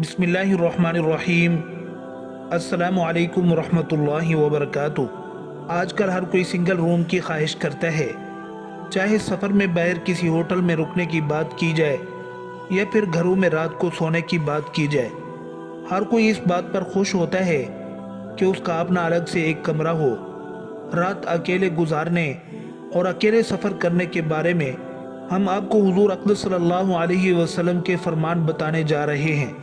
बिस्मिल्लाहिर्रहमानिर्रहीम। अस्सलामु अलैकुम रहमतुल्लाहि व बरकातुहू। आजकल हर कोई सिंगल रूम की ख्वाहिश करता है, चाहे सफ़र में बाहर किसी होटल में रुकने की बात की जाए या फिर घरों में रात को सोने की बात की जाए। हर कोई इस बात पर खुश होता है कि उसका अपना अलग से एक कमरा हो। रात अकेले गुजारने और अकेले सफ़र करने के बारे में हम आपको हुजूर अक़दस सल्लल्लाहु अलैहि वसल्लम के फरमान बताने जा रहे हैं।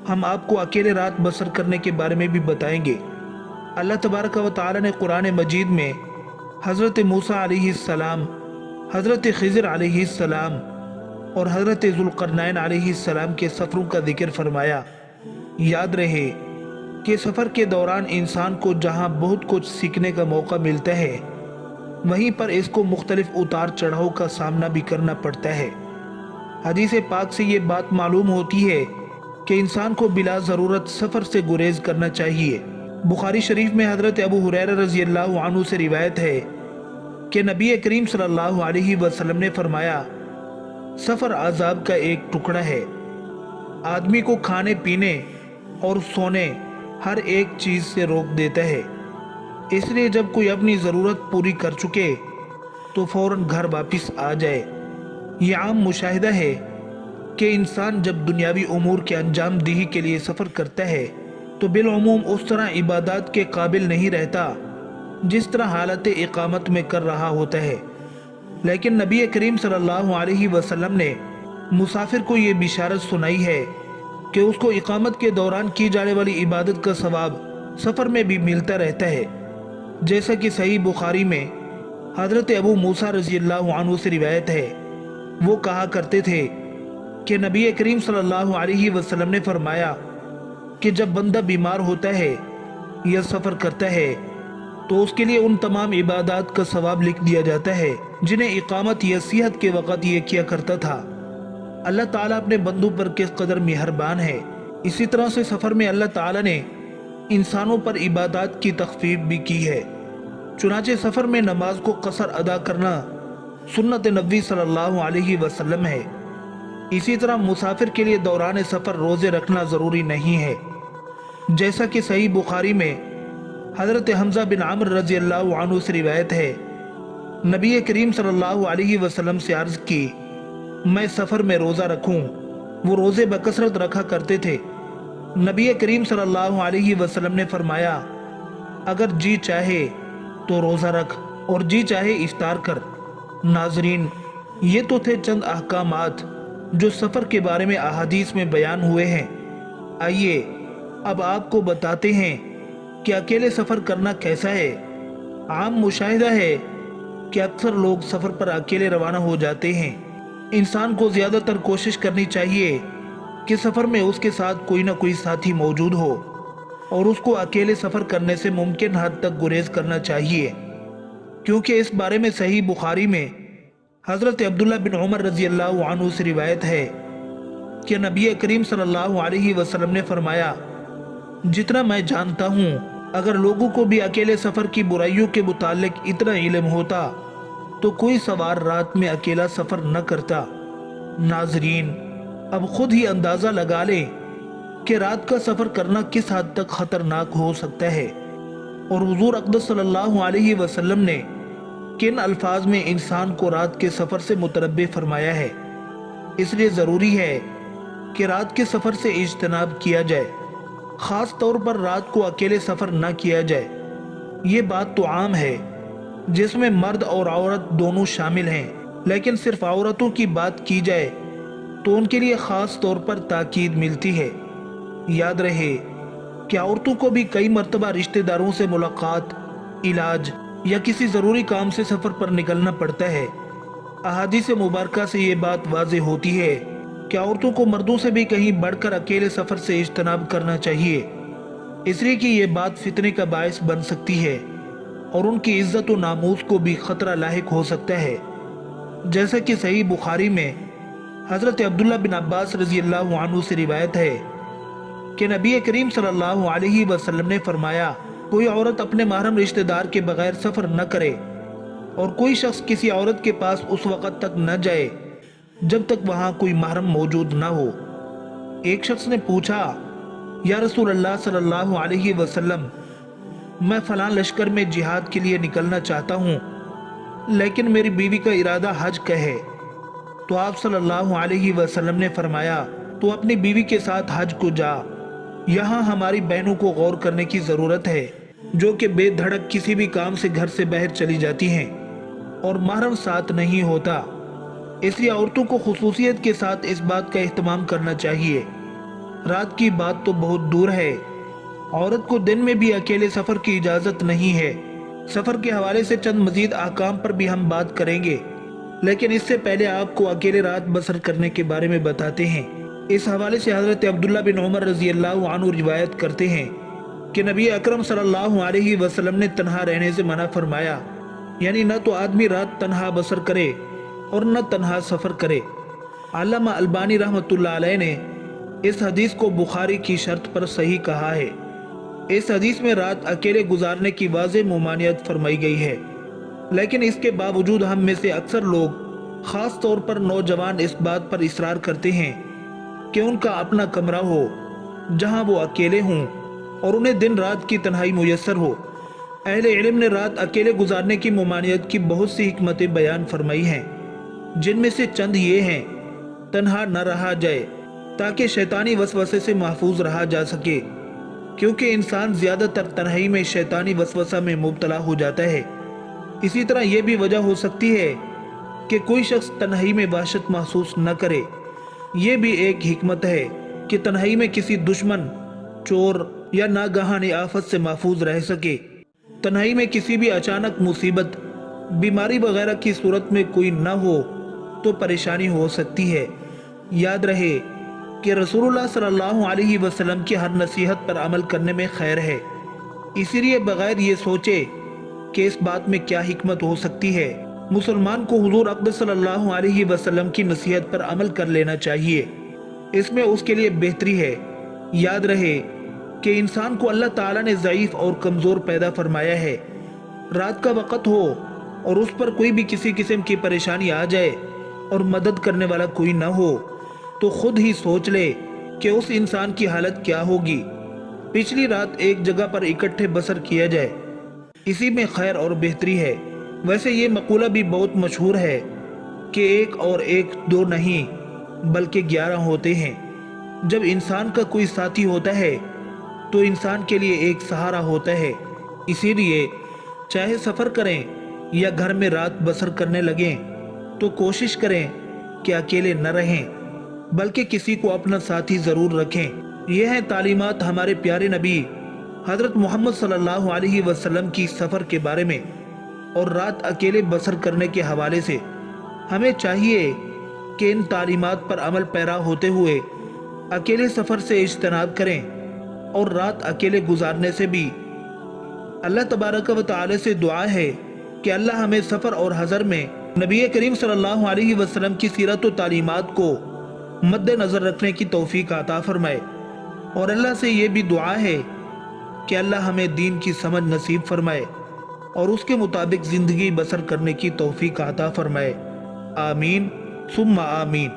हम आपको अकेले रात बसर करने के बारे में भी बताएंगे। अल्लाह तबारक व तआला ने कुरान मजीद में हज़रत मूसा अलैहिस्सलाम, हज़रत खिज़र अलैहिस्सलाम और हज़रत ज़ुल्क़रनैन अलैहिस्सलाम के सफ़रों का जिक्र फरमाया। याद रहे कि सफ़र के दौरान इंसान को जहाँ बहुत कुछ सीखने का मौका मिलता है, वहीं पर इसको मुख्तलिफ उतार चढ़ाव का सामना भी करना पड़ता है। हदीस पाक से ये बात मालूम होती है कि इंसान को बिला ज़रूरत सफ़र से गुरेज करना चाहिए। बुखारी शरीफ में हज़रत अबू हुरैरा रज़ियल्लाहु अन्हु से रिवायत है कि नबी करीम सल्लल्लाहु अलैहि वसल्लम ने फरमाया, सफ़र अज़ाब का एक टुकड़ा है। आदमी को खाने पीने और सोने हर एक चीज़ से रोक देता है। इसलिए जब कोई अपनी ज़रूरत पूरी कर चुके तो फ़ौरन घर वापस आ जाए। यह आम मुशाहिदा है कि इंसान जब दुनियावी उमूर के अंजाम दही के लिए सफ़र करता है तो बिलउमूम उस तरह इबादत के काबिल नहीं रहता जिस तरह हालत इकामत में कर रहा होता है। लेकिन नबी करीम सल्लल्लाहु अलैहि वसल्लम ने मुसाफिर को ये बिशारत सुनाई है कि उसको इकामत के दौरान की जाने वाली इबादत का सवाब सफ़र में भी मिलता रहता है। जैसा कि सही बुखारी में हज़रत अबू मूसा रज़ियल्लाहु अन्हु से रिवायत है, वो कहा करते थे कि नबी करीम सल्लल्लाहु अलैहि वसल्लम ने फरमाया कि जब बंदा बीमार होता है या सफ़र करता है तो उसके लिए उन तमाम इबादत का सवाब लिख दिया जाता है जिन्हें इकामत या सिहत के वक़्त ये किया करता था। अल्लाह ताला अपने बंदों पर किस कदर मेहरबान है। इसी तरह से सफ़र में अल्लाह ताला ने इंसानों पर इबादत की तख़फ़ीफ़ भी की है। चुनाचे सफ़र में नमाज को कसर अदा करना सुन्नत नबी सल्लल्लाहु अलैहि वसल्लम है। इसी तरह मुसाफिर के लिए दौरान सफ़र रोज़े रखना ज़रूरी नहीं है। जैसा कि सही बुखारी में हज़रत हमज़ा बिन आमर रज़ियल्लाहु अन्हु से रिवायत है, नबी करीम सल्लल्लाहु अलैहि वसल्लम से अर्ज़ की, मैं सफ़र में रोज़ा रखूं। वो रोज़े बकसरत रखा करते थे। नबी करीम सल्लल्लाहु अलैहि वसल्लम ने फरमाया, अगर जी चाहे तो रोज़ा रख और जी चाहे इफ्तार कर। नाज़रीन, ये तो थे चंद अहकामात जो सफ़र के बारे में अहादीस में बयान हुए हैं। आइए अब आपको बताते हैं कि अकेले सफ़र करना कैसा है। आम मुशाहिदा है कि अक्सर लोग सफ़र पर अकेले रवाना हो जाते हैं। इंसान को ज़्यादातर कोशिश करनी चाहिए कि सफ़र में उसके साथ कोई ना कोई साथी मौजूद हो और उसको अकेले सफ़र करने से मुमकिन हद तक गुरेज करना चाहिए, क्योंकि इस बारे में सही बुखारी में हज़रत अब्दुल्ला बिन उमर रज़ियल्लाहु अन्हु से रिवायत है कि नबी करीम सल्लल्लाहु अलैहि वसल्लम ने फरमाया, जितना मैं जानता हूँ, अगर लोगों को भी अकेले सफ़र की बुराइयों के मुतालिक इतना इल्म होता तो कोई सवार रात में अकेला सफ़र न करता। नाज़रीन, अब खुद ही अंदाज़ा लगा लें कि रात का सफ़र करना किस हद तक ख़तरनाक हो सकता है और हुज़ूर अक़दस सल्लल्लाहु अलैहि वसल्लम ने किन अल्फाज में इंसान को रात के सफ़र से मुतनब्बे फरमाया है। इसलिए ज़रूरी है कि रात के सफ़र से इज्तनाब किया जाए, ख़ास तौर पर रात को अकेले सफ़र न किया जाए। ये बात तो आम है जिसमें मर्द और औरत दोनों शामिल हैं, लेकिन सिर्फ औरतों की बात की जाए तो उनके लिए ख़ास तौर पर ताकीद मिलती है। याद रहे कि औरतों को भी कई मरतबा रिश्तेदारों से मुलाकात, इलाज या किसी ज़रूरी काम से सफ़र पर निकलना पड़ता है। अहादीस मुबारका से ये बात वाज़ेह होती है कि औरतों को मर्दों से भी कहीं बढ़कर अकेले सफ़र से इज्तनाब करना चाहिए, इसलिए कि ये बात फितने का बायस बन सकती है और उनकी इज़्ज़त व नामूस को भी ख़तरा लाहिक हो सकता है। जैसा कि सही बुखारी में हज़रत अब्दुल्ला बिन अब्बास रज़ियल्लाहु अन्हु से रिवायत है कि नबी करीम सल्लल्लाहु अलैहि वसल्लम ने फरमाया, कोई औरत अपने महरम रिश्तेदार के बगैर सफ़र न करे और कोई शख्स किसी औरत के पास उस वक़्त तक न जाए जब तक वहाँ कोई महरम मौजूद न हो। एक शख्स ने पूछा, یا رسول اللہ صلی اللہ علیہ وسلم، میں فلاں لشکر میں جہاد کے لیے نکلنا چاہتا ہوں، لیکن میری بیوی کا ارادہ حج کا ہے۔ تو آپ صلی اللہ علیہ وسلم نے فرمایا، تو اپنی بیوی کے ساتھ حج کو جا۔ یہاں ہماری بہنوں کو غور کرنے کی ضرورت ہے، جو کہ بے دھڑک کسی بھی کام سے گھر سے باہر چلی جاتی ہیں اور محرم ساتھ نہیں ہوتا۔ اس لیے عورتوں کو خصوصیت کے ساتھ اس بات کا اہتمام کرنا چاہیے۔ رات کی بات تو بہت دور ہے، عورت کو دن میں بھی اکیلے سفر کی اجازت نہیں ہے۔ سفر کے حوالے سے چند مزید احکام پر بھی ہم بات کریں گے، لیکن اس سے پہلے آپ کو اکیلے رات بسر کرنے کے بارے میں بتاتے ہیں۔ اس حوالے سے حضرت عبداللہ بن عمر رضی اللہ عنہ روایت کرتے ہیں کہ نبی اکرم صلی اللہ علیہ وسلم نے تنہا رہنے سے منع فرمایا، یعنی نہ تو آدمی رات تنہا بسر کرے اور نہ تنہا سفر کرے۔ علامہ البانی رحمۃ اللہ علیہ نے اس حدیث کو بخاری کی شرط پر صحیح کہا ہے۔ اس حدیث میں رات اکیلے گزارنے کی واضح ممانعت فرمائی گئی ہے، لیکن اس کے باوجود ہم میں سے اکثر لوگ، خاص طور پر نوجوان، اس بات پر اصرار کرتے ہیں کہ ان کا اپنا کمرہ ہو جہاں وہ اکیلے ہوں اور انہیں دن رات کی تنہائی میسر ہو۔ اہل علم نے رات اکیلے گزارنے کی ممانعت کی بہت سی حکمتیں بیان فرمائی ہیں، جن میں سے چند یہ ہیں: تنہا نہ رہا جائے تاکہ شیطانی وسوسے سے محفوظ رہا جا سکے، کیونکہ انسان زیادہ تر تنہائی میں شیطانی وسوسہ میں مبتلا ہو جاتا ہے۔ اسی طرح یہ بھی وجہ ہو سکتی ہے کہ کوئی شخص تنہائی میں وحشت محسوس نہ کرے۔ یہ بھی ایک حکمت ہے کہ تنہائی میں کسی دشمن، چور یا ناگہانی آفت سے محفوظ رہ سکے۔ تنہائی میں کسی بھی اچانک مصیبت، بیماری وغیرہ کی صورت میں کوئی نہ ہو تو پریشانی ہو سکتی ہے۔ یاد رہے کہ رسول اللہ صلی اللہ علیہ وسلم کی ہر نصیحت پر عمل کرنے میں خیر ہے، اسی لیے بغیر یہ سوچے کہ اس بات میں کیا حکمت ہو سکتی ہے، مسلمان کو حضور اقدس صلی اللہ علیہ وسلم کی نصیحت پر عمل کر لینا چاہیے۔ اس میں اس کے لیے بہتری ہے۔ یاد رہے کہ انسان کو اللہ تعالیٰ نے ضعیف اور کمزور پیدا فرمایا ہے۔ رات کا وقت ہو اور اس پر کوئی بھی کسی قسم کی پریشانی آ جائے اور مدد کرنے والا کوئی نہ ہو تو خود ہی سوچ لے کہ اس انسان کی حالت کیا ہوگی۔ پچھلی رات ایک جگہ پر اکٹھے بسر کیا جائے، اسی میں خیر اور بہتری ہے۔ ویسے یہ مقولہ بھی بہت مشہور ہے کہ ایک اور ایک دو نہیں بلکہ 11 ہوتے ہیں۔ جب انسان کا کوئی ساتھی ہوتا ہے تو انسان کے لیے ایک سہارا ہوتا ہے۔ اسی لیے چاہے سفر کریں یا گھر میں رات بسر کرنے لگیں تو کوشش کریں کہ اکیلے نہ رہیں، بلکہ کسی کو اپنا ساتھی ضرور رکھیں۔ یہ ہیں تعلیمات ہمارے پیارے نبی حضرت محمد صلی اللہ علیہ وسلم کی سفر کے بارے میں اور رات اکیلے بسر کرنے کے حوالے سے۔ ہمیں چاہیے کہ ان تعلیمات پر عمل پیرا ہوتے ہوئے اکیلے سفر سے اجتناب کریں اور رات اکیلے گزارنے سے بھی۔ اللہ تبارک و تعالی سے دعا ہے کہ اللہ ہمیں سفر اور حضر میں نبی کریم صلی اللہ علیہ وسلم کی سیرت و تعلیمات کو مد نظر رکھنے کی توفیق عطا فرمائے، اور اللہ سے یہ بھی دعا ہے کہ اللہ ہمیں دین کی سمجھ نصیب فرمائے اور اس کے مطابق زندگی بسر کرنے کی توفیق عطا فرمائے۔ آمین ثم آمین۔